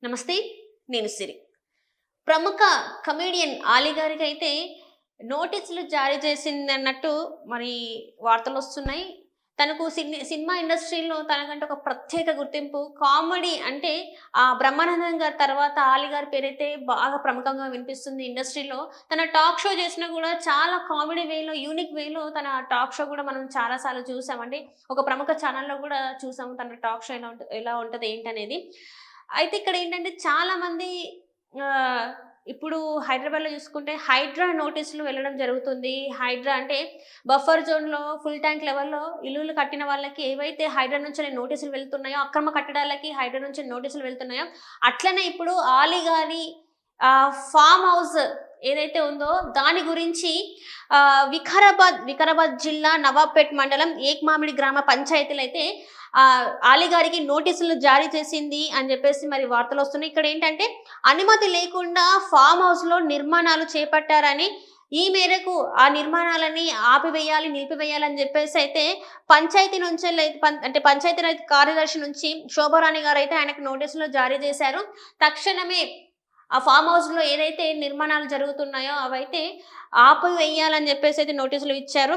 నమస్తే. నేను సిరి. ప్రముఖ కమెడియన్ ఆలీ గారికైతే నోటీసులు జారీ చేసిందన్నట్టు మరి వార్తలొస్తున్నాయి. తనకు సినిమా ఇండస్ట్రీలో తనకంటే ఒక ప్రత్యేక గుర్తింపు. కామెడీ అంటే బ్రహ్మానందం గారి తర్వాత ఆలీ గారి పేరైతే బాగా ప్రముఖంగా వినిపిస్తుంది ఇండస్ట్రీలో. తన టాక్ షో చేసినా గూడా చాలా కామెడీ వేలో, యూనిక్ వేలో తన టాక్ షో గూడా మనం చాలా సార్లు చూసామండి. ఒక ప్రముఖ ఛానెల్‌లో గూడా చూసాము తన టాక్ షో ఎలా ఉంటది ఏంటనేది. అయితే ఇక్కడేంటంటే చాలామంది ఆహ్, ఇప్పుడు హైదరాబాద్‌లో చూసుకుంటే హైడ్రా నోటీసులు వెళ్ళడం జరుగుతుంది. హైడ్రా అంటే బఫర్ జోన్‌లో ఫుల్ ట్యాంక్ లెవెల్‌లో ఇల్లులు కట్టిన వాళ్ళకి ఏవైతే హైడ్రా నుంచి నోటీసులు వెళ్తున్నాయో, అక్రమ కట్టడాలకి హైడ్రా నుంచి నోటీసులు వెళ్తున్నాయో, అట్లనే ఇప్పుడు ఆలీ గారి ఫార్మ్ హౌస్ ఏదైతే ఉందో దాని గురించి వికారాబాద్ జిల్లా నవాబ్‌పేట్ మండలం ఏక్మామిడి గ్రామ పంచాయతీలైతే ఆలీ గారికి నోటీసులు జారీ చేసింది అని జెప్పేసి మరి వార్తలొస్తున్నాయి. ఇక్కడేంటంటే అనుమతి లేకుండా ఫార్మ్ హౌస్‌లో నిర్మాణాలు చేపట్టారని, ఈ మేరకు ఆ నిర్మాణాలని ఆపివేయాలి, నిలిపివేయాలని జెప్పేసైతే పంచాయతీ నుంచెల్లై అంటే పంచాయతీరాజ్ కార్యదర్శి నుంచి శోభారాణి గారైతే ఆయనకు నోటీసులు జారీ చేశారు. తక్షణమే ఆ ఫార్మ్ హౌస్‌లో ఏదైతే నిర్మాణాలు జరుగుతున్నాయో అవైతే ఆపివేయాలని జెప్పేసైతే నోటీసులు ఇచ్చారు.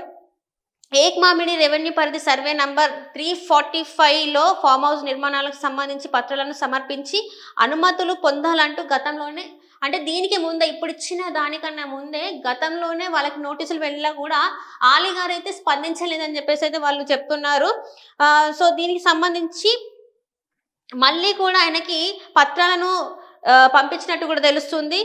ఏక్మామిడి రెవెన్యూ పరిధి సర్వే నంబర్ 345లో ఫార్మ్ హౌస్ నిర్మాణాలకు సంబంధించి పత్రాలను సమర్పించి అనుమతులు పొందాలంటూ గతంలోనే అంటే దీనికి ముందే ఇప్పుడిచ్చిన దానికన్నా ముందే గతంలోనే వాళ్ళకి నోటీసులు వెళ్ళినా కూడా ఆలీ గారైతే స్పందించలేదని చెప్పేసైతే వాళ్ళు చెప్తున్నారు. సో దీనికి సంబంధించి మళ్ళీ కూడా ఆయనకి పత్రాలను పంపించినట్టు కూడా తెలుస్తుంది.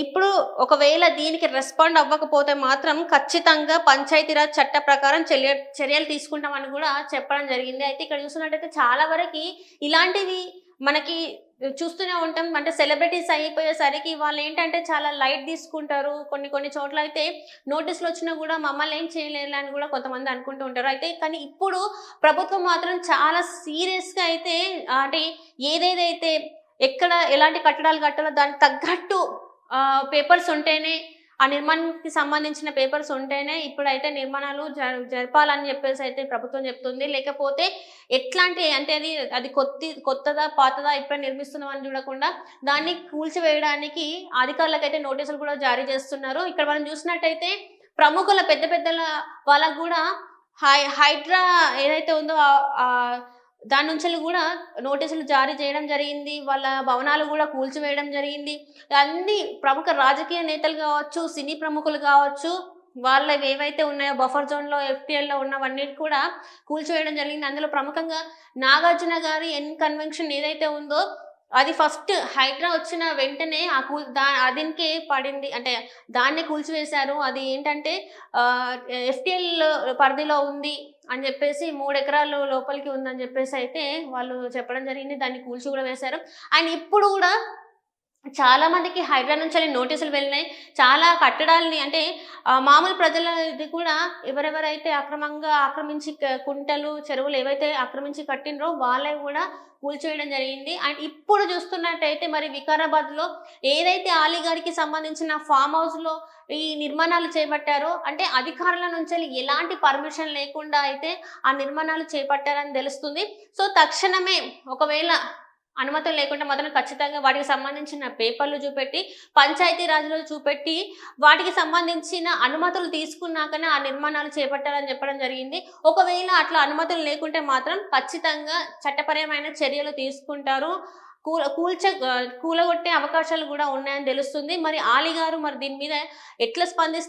ఇప్పుడు ఒకవేళ దీనికి రెస్పాండ్ అవ్వకపోతే మాత్రం ఖచ్చితంగా పంచాయతీరాజ్ చట్ట ప్రకారం చర్యలు తీసుకుంటామని కూడా చెప్పడం జరిగింది. అయితే ఇక్కడ చూస్తున్నట్టయితే చాలా వరకి ఇలాంటివి మనకి చూస్తూనే ఉంటాం. అంటే సెలబ్రిటీస్ అయిపోయేసరికి వాళ్ళేంటంటే చాలా లైట్ తీసుకుంటారు. కొన్ని చోట్లయితే నోటీసులొచ్చినా గూడా మమ్మల్ని ఏం చేయలేరులే అని గూడా కొంతమంది అనుకుంటూ ఉంటారు. అయితే కానీ ఇప్పుడు ప్రభుత్వం మాత్రం చాలా సీరియస్‌గా అయితే అంటే ఏదేదైతే ఎక్కడ ఎలాంటి కట్టడాలు కట్టాలో దానికి తగ్గట్టు పేపర్స్ ఉంటేనే ఆ నిర్మాణానికి సంబంధించిన పేపర్స్ ఉంటేనే ఇప్పుడైతే నిర్మాణాలు జరపాలని చెప్పేసైతే ప్రభుత్వం చెప్తుంది. లేకపోతే ఎట్లాంటి అంటే అది కొత్తదా, పాతదా ఇప్పుడే నిర్మిస్తున్నామని చూడకుండా దాన్ని కూల్చివేయడానికి అధికారులకైతే నోటీసులు కూడా జారీ చేస్తున్నారు. ఇక్కడ మనం చూసినట్టయితే ప్రముఖుల పెద్దల వాళ్ళకి గూడా హైడ్రా ఏదైతే ఉందో దాని నుంచెల్లి గూడా నోటీసులు జారీ చేయడం జరిగింది. వాళ్ళ భవనాలు గూడా కూల్చివేయడం జరిగింది. అన్ని ప్రముఖ రాజకీయ నేతలు గావచ్చు, సినీ ప్రముఖులు గావచ్చు, వాళ్ళవేవైతే ఉన్నాయో బఫర్ జోన్‌లో, ఎఫ్‌టీఎల్‌లో ఉన్నవన్నిటి కూడా కూల్చివేయడం జరిగింది. అందులో ప్రముఖంగా నాగార్జున గారి కన్వెన్షన్ ఏదైతే ఉందో అది ఫస్ట్ హైడ్రా వచ్చిన వెంటనే అదినికే పడింది. అంటే దాన్నే కూల్చివేశారు. అది ఏంటంటే ఎఫ్‌టీఎల్ పరిధిలో ఉంది అని జెప్పేసి 3 ఎకరాలు లోపలికి ఉందని జెప్పేసైతే వాళ్ళు చెప్పడం జరిగింది. దాన్ని కూల్చి గూడా వేశారు. అండ్ ఇప్పుడు గూడా చాలా మందికి హైడ్రా నుంచెల్లి నోటీసులు వెళ్ళినాయి. చాలా కట్టడాల్ని అంటే మామూలు ప్రజలది కూడా ఎవరెవరైతే అక్రమంగా ఆక్రమించి కుంటలు, చెరువులు ఏవైతే ఆక్రమించి కట్టినరో వాళ్ళవి గూడా కూల్చివేయడం జరిగింది. అండ్ ఇప్పుడు చూస్తున్నట్టయితే మరి వికారాబాద్‌లో ఏదైతే ఆలీ గారికి సంబంధించిన ఫార్మ్ హౌస్‌లో ఈ నిర్మాణాలు చేపట్టారో అంటే అధికారుల నుంచెల్లి ఎలాంటి పర్మిషన్ లేకుండా అయితే ఆ నిర్మాణాలు చేపట్టారని తెలుస్తుంది. సో తక్షణమే ఒకవేళ అనుమతులు లేకుండా మాత్రం ఖచ్చితంగా వాటికి సంబంధించిన పేపర్లు చూపెట్టి, పంచాయతీ రాజ్‌లో చూపెట్టి, వాటికి సంబంధించిన అనుమతులు తీసుకున్నాకనే ఆ నిర్మాణాలు చేపట్టాలని చెప్పడం జరిగింది. ఒకవేళ అట్లా అనుమతులు లేకుంటే మాత్రం ఖచ్చితంగా చట్టపరమైన చర్యలు తీసుకుంటారు. కూలగొట్టే అవకాశాలు గూడా ఉన్నాయని తెలుస్తుంది. మరి ఆలీ గారు మరి దీని మీద ఎట్లా స్పందిస్తారు?